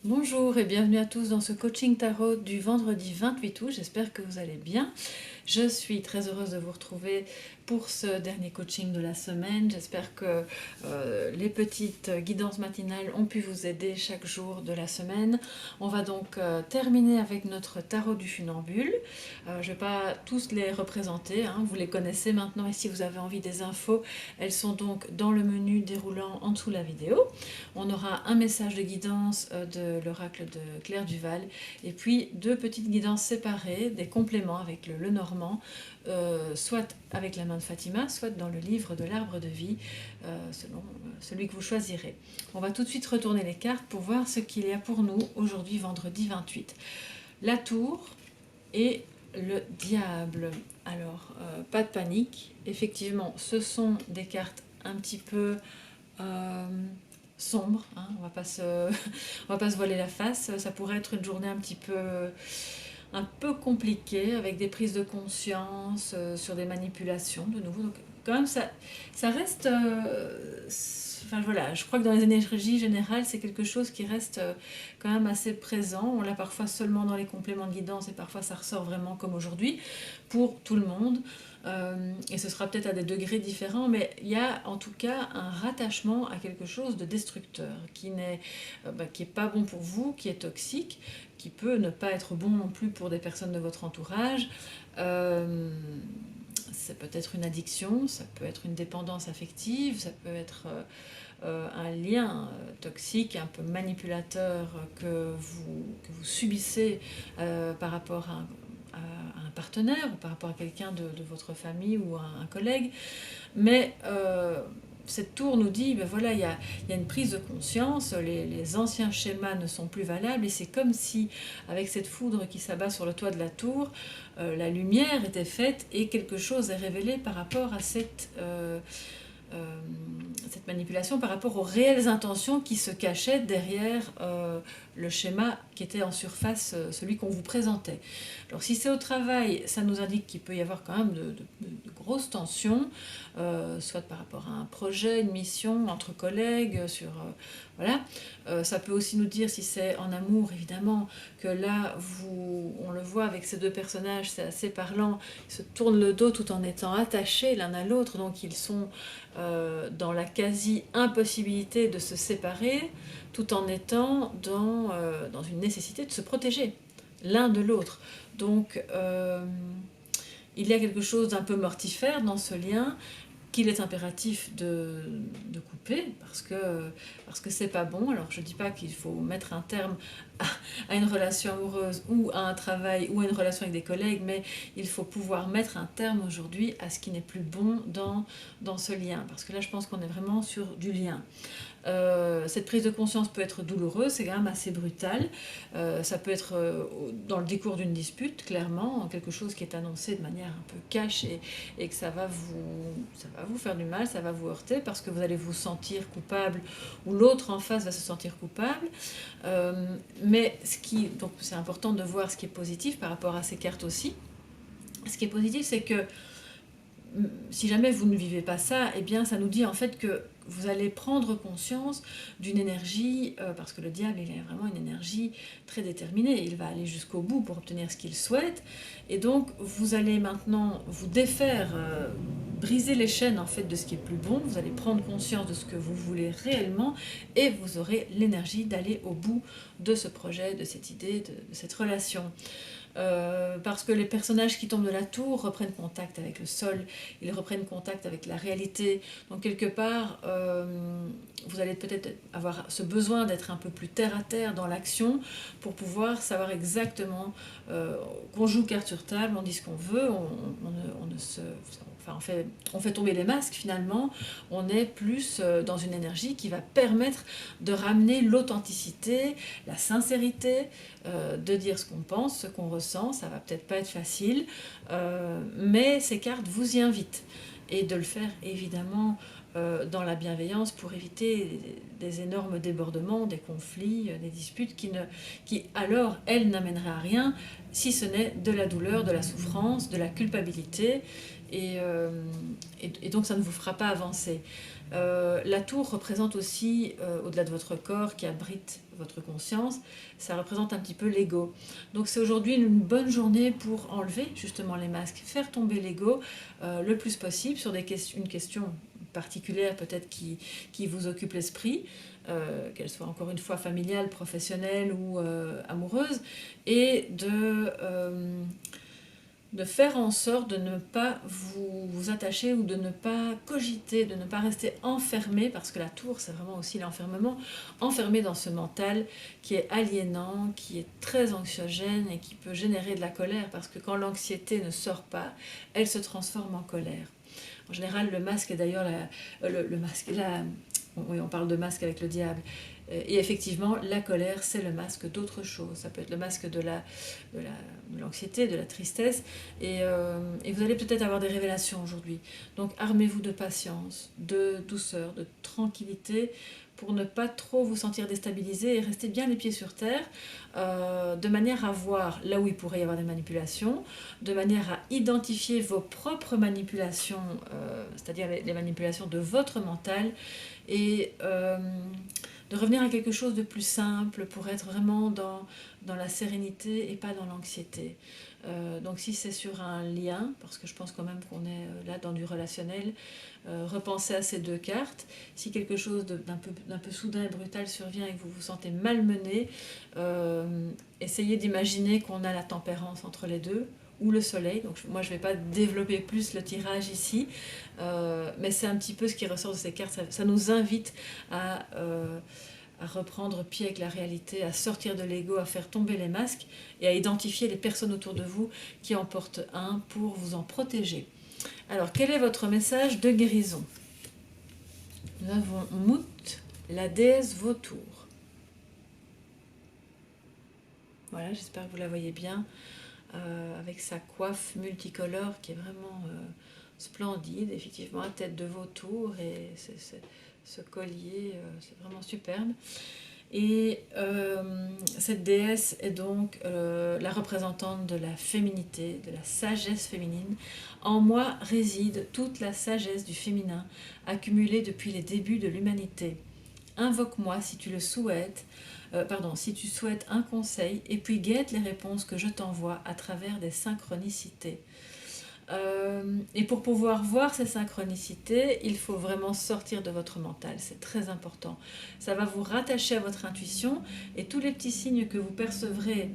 Bonjour et bienvenue à tous dans ce coaching tarot du vendredi 28 août, j'espère que vous allez bien. Je suis très heureuse de vous retrouver pour ce dernier coaching de la semaine. J'espère que les petites guidances matinales ont pu vous aider chaque jour de la semaine. On va donc terminer avec notre tarot du funambule. Je ne vais pas tous les représenter, hein, vous les connaissez maintenant et si vous avez envie des infos, elles sont donc dans le menu déroulant en dessous de la vidéo. On aura un message de guidance de l'oracle de Claire Duval et puis deux petites guidances séparées, des compléments avec le Lenormand, soit avec la main de Fatima, soit dans le livre de l'arbre de vie, selon celui que vous choisirez. On va tout de suite retourner les cartes pour voir ce qu'il y a pour nous aujourd'hui, vendredi 28. La tour et le diable. Alors, pas de panique. Effectivement, ce sont des cartes un petit peu sombres. Hein. On va pas se voiler la face. Ça pourrait être une journée un peu compliquée, avec des prises de conscience sur des manipulations de nouveau. Donc, quand même, ça reste... enfin voilà, je crois que dans les énergies générales, c'est quelque chose qui reste quand même assez présent. On l'a parfois seulement dans les compléments de guidance et parfois ça ressort vraiment comme aujourd'hui pour tout le monde. Et ce sera peut-être à des degrés différents, mais il y a en tout cas un rattachement à quelque chose de destructeur qui n'est pas bon pour vous, qui est toxique, qui peut ne pas être bon non plus pour des personnes de votre entourage. Ça peut être une addiction, ça peut être une dépendance affective, ça peut être un lien toxique, un peu manipulateur que vous subissez par rapport à un partenaire ou par rapport à quelqu'un de votre famille ou un collègue. Mais cette tour nous dit, ben voilà, il y a une prise de conscience, les anciens schémas ne sont plus valables, et c'est comme si, avec cette foudre qui s'abat sur le toit de la tour, la lumière était faite et quelque chose est révélé par rapport à cette manipulation, par rapport aux réelles intentions qui se cachaient derrière le schéma qui était en surface, celui qu'on vous présentait. Alors si c'est au travail, ça nous indique qu'il peut y avoir quand même de grosses tensions, soit par rapport à un projet, une mission, entre collègues, voilà. Ça peut aussi nous dire, si c'est en amour, évidemment, que là, on le voit avec ces deux personnages, c'est assez parlant, ils se tournent le dos tout en étant attachés l'un à l'autre, donc ils sont dans la quasi-impossibilité de se séparer, tout en étant dans une nécessité de se protéger l'un de l'autre. Donc, il y a quelque chose d'un peu mortifère dans ce lien qu'il est impératif de couper parce que c'est pas bon. Alors je dis pas qu'il faut mettre un terme à une relation amoureuse ou à un travail ou à une relation avec des collègues, mais il faut pouvoir mettre un terme aujourd'hui à ce qui n'est plus bon dans ce lien, parce que là je pense qu'on est vraiment sur du lien. Cette prise de conscience peut être douloureuse, c'est quand même assez brutal. Ça peut être dans le décours d'une dispute, clairement, quelque chose qui est annoncé de manière un peu cash et que ça va vous faire du mal, ça va vous heurter parce que vous allez vous sentir coupable ou l'autre en face va se sentir coupable. Mais donc c'est important de voir ce qui est positif par rapport à ces cartes aussi. Ce qui est positif, c'est que si jamais vous ne vivez pas ça, eh bien ça nous dit en fait que vous allez prendre conscience d'une énergie, parce que le diable il a vraiment une énergie très déterminée, il va aller jusqu'au bout pour obtenir ce qu'il souhaite, et donc vous allez maintenant vous défaire, briser les chaînes en fait de ce qui est plus bon, vous allez prendre conscience de ce que vous voulez réellement, et vous aurez l'énergie d'aller au bout de ce projet, de cette idée, de cette relation. Parce que les personnages qui tombent de la tour reprennent contact avec le sol, ils reprennent contact avec la réalité. Donc quelque part, vous allez peut-être avoir ce besoin d'être un peu plus terre à terre dans l'action pour pouvoir savoir exactement qu'on joue carte sur table, on dit ce qu'on veut, on fait tomber les masques finalement, on est plus dans une énergie qui va permettre de ramener l'authenticité, la sincérité, de dire ce qu'on pense, ce qu'on ressent. Ça va peut-être pas être facile, mais ces cartes vous y invitent, et de le faire évidemment dans la bienveillance pour éviter des énormes débordements, des conflits, des disputes qui alors, elles, n'amèneraient à rien, si ce n'est de la douleur, de la souffrance, de la culpabilité, et donc ça ne vous fera pas avancer. La tour représente aussi, au-delà de votre corps qui abrite votre conscience, ça représente un petit peu l'ego. Donc c'est aujourd'hui une bonne journée pour enlever justement les masques, faire tomber l'ego le plus possible sur une question particulière peut-être qui vous occupe l'esprit, qu'elle soit encore une fois familiale, professionnelle ou amoureuse, et de faire en sorte de ne pas vous attacher ou de ne pas cogiter, de ne pas rester enfermé, parce que la tour c'est vraiment aussi l'enfermement, enfermé dans ce mental qui est aliénant, qui est très anxiogène et qui peut générer de la colère, parce que quand l'anxiété ne sort pas, elle se transforme en colère. En général, le masque est d'ailleurs le masque, oui, on parle de masque avec le diable. Et effectivement, la colère, c'est le masque d'autre chose. Ça peut être le masque de l'anxiété, de la tristesse. Et vous allez peut-être avoir des révélations aujourd'hui. Donc, armez-vous de patience, de douceur, de tranquillité, pour ne pas trop vous sentir déstabilisé et rester bien les pieds sur terre, de manière à voir là où il pourrait y avoir des manipulations, de manière à identifier vos propres manipulations, c'est-à-dire les manipulations de votre mental, et de revenir à quelque chose de plus simple pour être vraiment dans la sérénité et pas dans l'anxiété. Donc si c'est sur un lien, parce que je pense quand même qu'on est là dans du relationnel, repensez à ces deux cartes. Si quelque chose d'un peu soudain et brutal survient et que vous vous sentez malmené, essayez d'imaginer qu'on a la tempérance entre les deux, ou le soleil. Donc moi je ne vais pas développer plus le tirage ici, mais c'est un petit peu ce qui ressort de ces cartes. Ça nous invite à reprendre pied avec la réalité, à sortir de l'ego, à faire tomber les masques et à identifier les personnes autour de vous qui en portent un pour vous en protéger. Alors, quel est votre message de guérison? Nous avons Mout, la déesse vautour. Voilà, j'espère que vous la voyez bien, avec sa coiffe multicolore qui est vraiment splendide, effectivement, à tête de vautour, et ce collier, c'est vraiment superbe. Et cette déesse est donc la représentante de la féminité, de la sagesse féminine. En moi réside toute la sagesse du féminin, accumulée depuis les débuts de l'humanité. Invoque-moi si tu le souhaites, si tu souhaites un conseil, et puis guette les réponses que je t'envoie à travers des synchronicités. Et pour pouvoir voir ces synchronicités, il faut vraiment sortir de votre mental, c'est très important. Ça va vous rattacher à votre intuition, et tous les petits signes que vous percevrez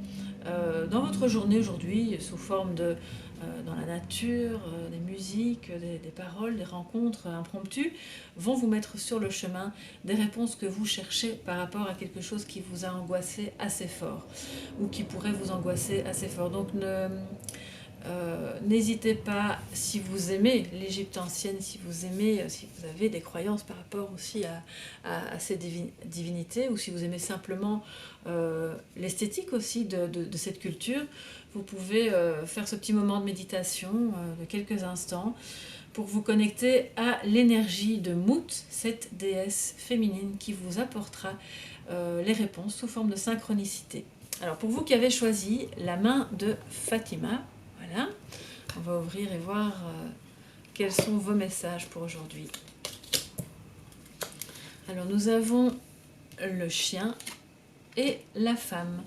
dans votre journée aujourd'hui, sous forme dans la nature, des musiques, des paroles, des rencontres impromptues, vont vous mettre sur le chemin des réponses que vous cherchez par rapport à quelque chose qui vous a angoissé assez fort, ou qui pourrait vous angoisser assez fort. Donc n'hésitez pas, si vous aimez l'Égypte ancienne, si vous avez des croyances par rapport aussi à ces divinités, ou si vous aimez simplement l'esthétique aussi de cette culture, vous pouvez faire ce petit moment de méditation de quelques instants pour vous connecter à l'énergie de Mout, cette déesse féminine qui vous apportera les réponses sous forme de synchronicité. Alors pour vous qui avez choisi la main de Fatima, voilà, on va ouvrir et voir quels sont vos messages pour aujourd'hui. Alors nous avons le chien et la femme.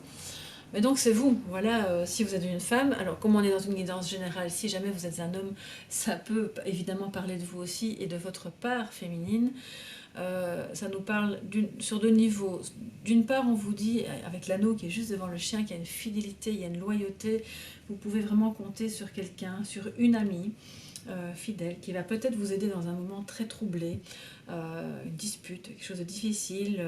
Mais donc c'est vous, voilà, si vous êtes une femme, alors comme on est dans une guidance générale, si jamais vous êtes un homme, ça peut évidemment parler de vous aussi et de votre part féminine. Ça nous parle sur deux niveaux. D'une part, on vous dit, avec l'anneau qui est juste devant le chien, qu'il y a une fidélité, il y a une loyauté. Vous pouvez vraiment compter sur quelqu'un, sur une amie fidèle, qui va peut-être vous aider dans un moment très troublé, une dispute, quelque chose de difficile,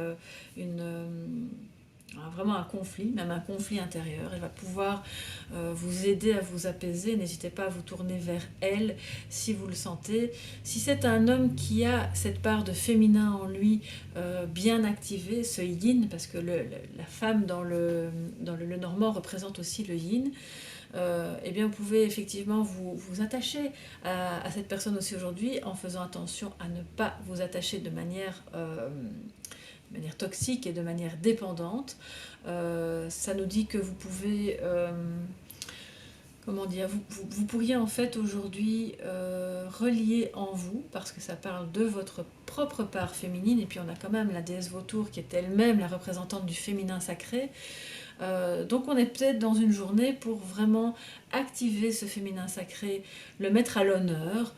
vraiment un conflit, même un conflit intérieur. Elle va pouvoir vous aider à vous apaiser. N'hésitez pas à vous tourner vers elle si vous le sentez. Si c'est un homme qui a cette part de féminin en lui bien activée, ce yin, parce que la femme dans le Normand représente aussi le yin, eh bien vous pouvez effectivement vous attacher à cette personne aussi aujourd'hui, en faisant attention à ne pas vous attacher de manière toxique et de manière dépendante. Ça nous dit que vous pouvez comment dire, vous pourriez en fait aujourd'hui relier en vous, parce que ça parle de votre propre part féminine, et puis on a quand même la déesse Vautour qui est elle-même la représentante du féminin sacré. Donc on est peut-être dans une journée pour vraiment activer ce féminin sacré, le mettre à l'honneur.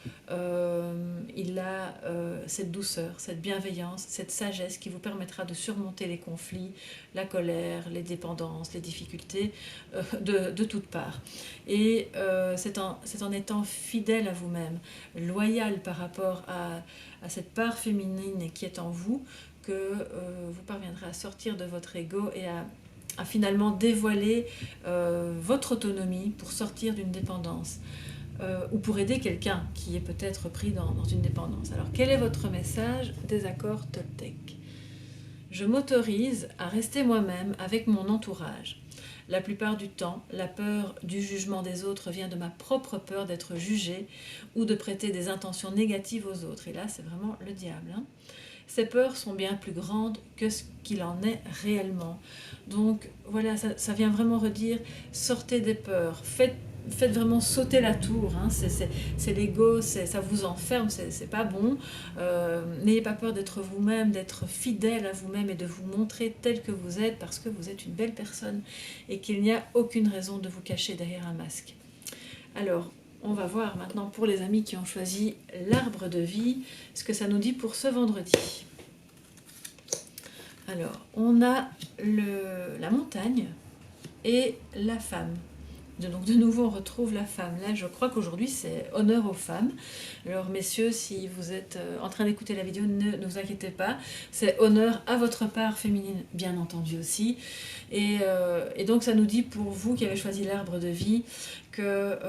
Il a cette douceur, cette bienveillance, cette sagesse qui vous permettra de surmonter les conflits, la colère, les dépendances, les difficultés de toutes parts. Et c'est en étant fidèle à vous-même, loyal par rapport à cette part féminine qui est en vous, que vous parviendrez à sortir de votre ego et à finalement dévoiler votre autonomie pour sortir d'une dépendance ou pour aider quelqu'un qui est peut-être pris dans une dépendance. Alors quel est votre message des accords Toltec? Je m'autorise à rester moi-même avec mon entourage. La plupart du temps, la peur du jugement des autres vient de ma propre peur d'être jugée ou de prêter des intentions négatives aux autres. Et là, c'est vraiment le diable, hein. Ces peurs sont bien plus grandes que ce qu'il en est réellement. Donc voilà, ça vient vraiment redire, sortez des peurs, faites vraiment sauter la tour, hein. C'est l'ego, ça vous enferme, c'est pas bon. N'ayez pas peur d'être vous-même, d'être fidèle à vous-même et de vous montrer tel que vous êtes, parce que vous êtes une belle personne et qu'il n'y a aucune raison de vous cacher derrière un masque. Alors, on va voir maintenant pour les amis qui ont choisi l'arbre de vie, ce que ça nous dit pour ce vendredi. Alors, on a la montagne et la femme. Donc de nouveau on retrouve la femme. Là je crois qu'aujourd'hui c'est honneur aux femmes. Alors messieurs, si vous êtes en train d'écouter la vidéo, ne vous inquiétez pas, c'est honneur à votre part féminine bien entendu aussi. Et donc ça nous dit pour vous qui avez choisi l'arbre de vie que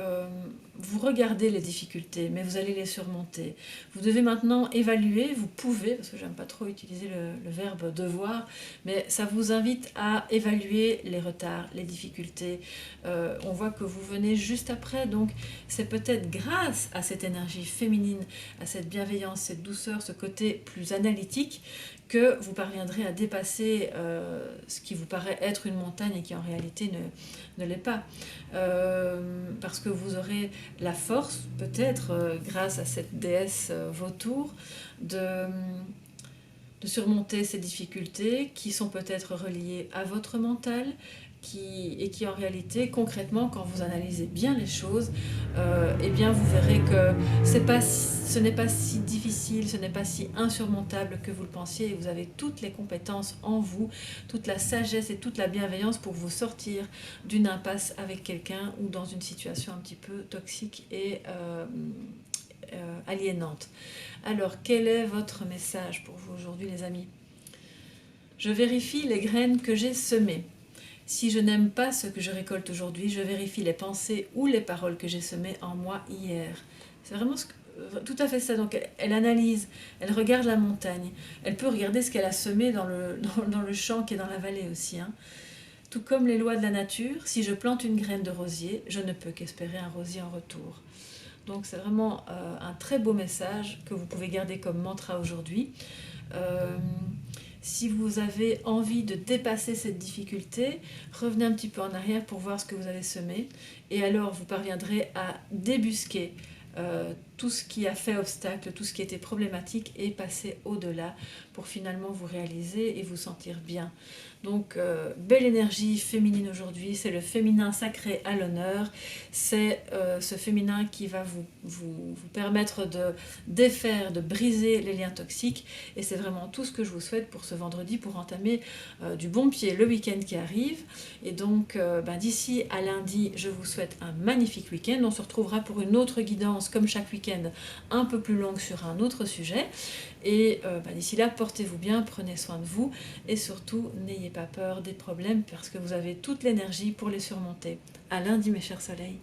vous regardez les difficultés, mais vous allez les surmonter. Vous devez maintenant évaluer, vous pouvez, parce que j'aime pas trop utiliser le verbe devoir, mais ça vous invite à évaluer les retards, les difficultés. On voit que vous venez juste après, donc c'est peut-être grâce à cette énergie féminine, à cette bienveillance, cette douceur, ce côté plus analytique, que vous parviendrez à dépasser ce qui vous paraît être une montagne et qui en réalité ne l'est pas. Parce que vous aurez la force, peut-être grâce à cette déesse Vautour, de surmonter ces difficultés qui sont peut-être reliées à votre mental, et qui en réalité, concrètement, quand vous analysez bien les choses, eh bien vous verrez que ce n'est pas si difficile, ce n'est pas si insurmontable que vous le pensiez, et vous avez toutes les compétences en vous, toute la sagesse et toute la bienveillance pour vous sortir d'une impasse avec quelqu'un ou dans une situation un petit peu toxique et aliénante. Alors, quel est votre message pour vous aujourd'hui, les amis? Je vérifie les graines que j'ai semées. Si je n'aime pas ce que je récolte aujourd'hui, je vérifie les pensées ou les paroles que j'ai semées en moi hier. C'est vraiment tout à fait ça. Donc elle analyse, elle regarde la montagne, elle peut regarder ce qu'elle a semé dans le champ qui est dans la vallée aussi, hein. Tout comme les lois de la nature, si je plante une graine de rosier, je ne peux qu'espérer un rosier en retour. Donc c'est vraiment un très beau message que vous pouvez garder comme mantra aujourd'hui. Si vous avez envie de dépasser cette difficulté, revenez un petit peu en arrière pour voir ce que vous avez semé. Et alors, vous parviendrez à débusquer tout ce qui a fait obstacle, tout ce qui était problématique et passer au-delà pour finalement vous réaliser et vous sentir bien. Donc, belle énergie féminine aujourd'hui, c'est le féminin sacré à l'honneur, c'est ce féminin qui va vous permettre de défaire, de briser les liens toxiques, et c'est vraiment tout ce que je vous souhaite pour ce vendredi, pour entamer du bon pied le week-end qui arrive. Et donc, d'ici à lundi, je vous souhaite un magnifique week-end. On se retrouvera pour une autre guidance, comme chaque week-end, un peu plus longue sur un autre sujet. Et d'ici là, portez-vous bien, prenez soin de vous et surtout, n'ayez pas peur des problèmes parce que vous avez toute l'énergie pour les surmonter. À lundi, mes chers soleils.